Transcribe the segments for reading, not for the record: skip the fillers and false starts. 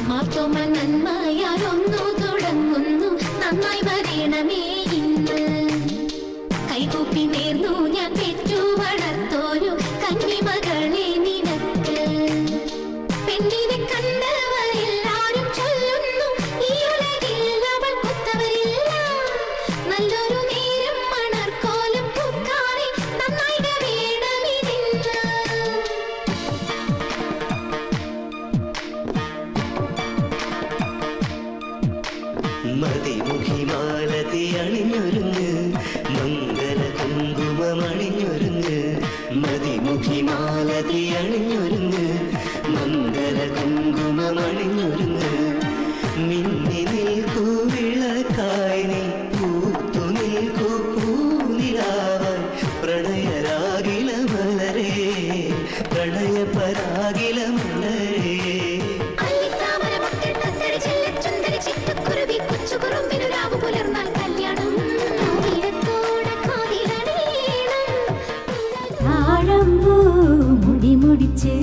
മാർത്തോമ നന്മയാലൊന്നു തുടങ്ങുന്നു നന്നായി വരണമേ ഇന്ന് കൈകൂപ്പി നേർന്നു ഞാൻ പെറ്റു വളർത്തോരു കന്നിമകളെ നിനക്ക് പെണ്ണിനെ കണ്ടവരെല്ലാരും ചൊല്ലുന്നു ഈ ഉലകിൽ അവൾ കൊത്തവരില്ല നല്ലൊരു നേരം മണർക്കോലം പൂക്കാനെ നന്നായി വേണമേ നിന്ന് മതിമുഖിമാലതി അണിഞ്ഞൊരുങ്ങ് മംഗല കുങ്കുമമണിഞ്ഞൊരുങ്ങ് മതിമുഖിമാലതി അണിഞ്ഞൊരുങ്ങ് മംഗല കുങ്കുമമണിഞ്ഞൊരുങ്ങ് മിന്നി നിൽക്കൂ വിളക്കായി നീ പൂത്തു നിൽക്കൂ പൂനിലാവാൻ പ്രണയരാഗില മലരേ പ്രണയപരാഗില മലരേ മുടിമുടിച്ച്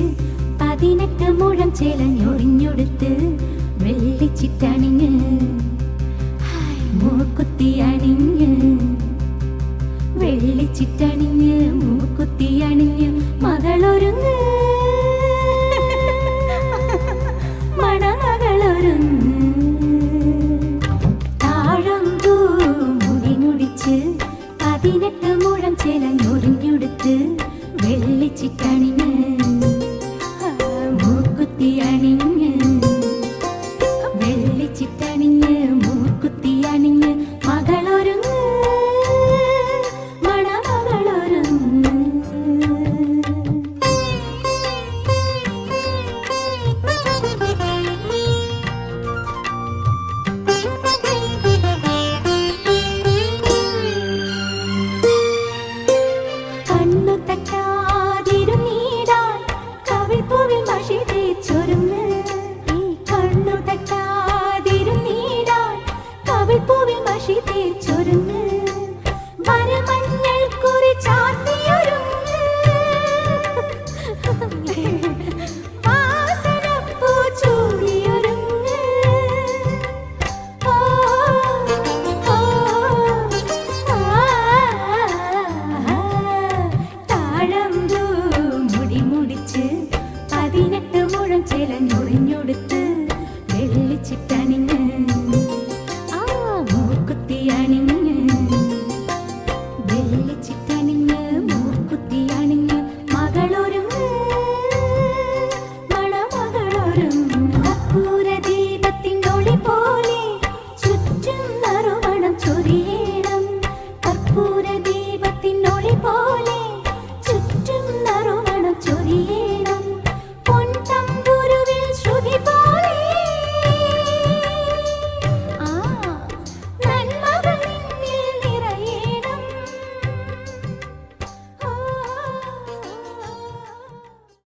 18 മുഴം ചേലഞ്ഞൊറിഞ്ഞൊടുത്ത് വെള്ളിച്ചിട്ടണിഞ്ഞ് മൂക്കുത്തി അണിഞ്ഞ് വെള്ളിച്ചിട്ടണിഞ്ഞ് മൂക്കുത്തി അണിഞ്ഞ് മകളൊരുങ്ങ് മണമകളൊരുങ്ങ് താഴമ്പൂ മുടിമുടിച്ച് 18 മുഴം ചേലഞ്ഞൊറിഞ്ഞൊടുത്ത് വെള്ളിച്ചിട്ടണിഞ്ഞ് മൂക്കുത്തി അണിഞ്ഞ് വെള്ളിച്ചിട്ടണിഞ്ഞ് മൂക്കുത്തി അണിഞ്ഞ് മകളൊരുങ്ങ് മണമകളൊരുങ്ങ് കണ്ണു തട്ടാതിരുന്നീടാൻ കവിൾപ്പൂവിൽ മഷി തേച്ചൊരുങ്ങ് കണ്ണു തട്ടാതിരുന്നീടാൻ കവിൾപ്പൂവിൽ മഷി തേച്ചൊരുങ്ങ് വരമഞ്ഞൾ കുറി ചാർത്തിയൊരുങ്ങ് വാസനപ്പൂ ചൂടിയൊരുങ്ങ് ഓ ഓ താഴമ്പൂ മുടിമുടിച്ച് 18 മുഴം ചേലഞ്ഞൊറിഞ്ഞൊടുത്ത് വെള്ളിച്ചിട്ട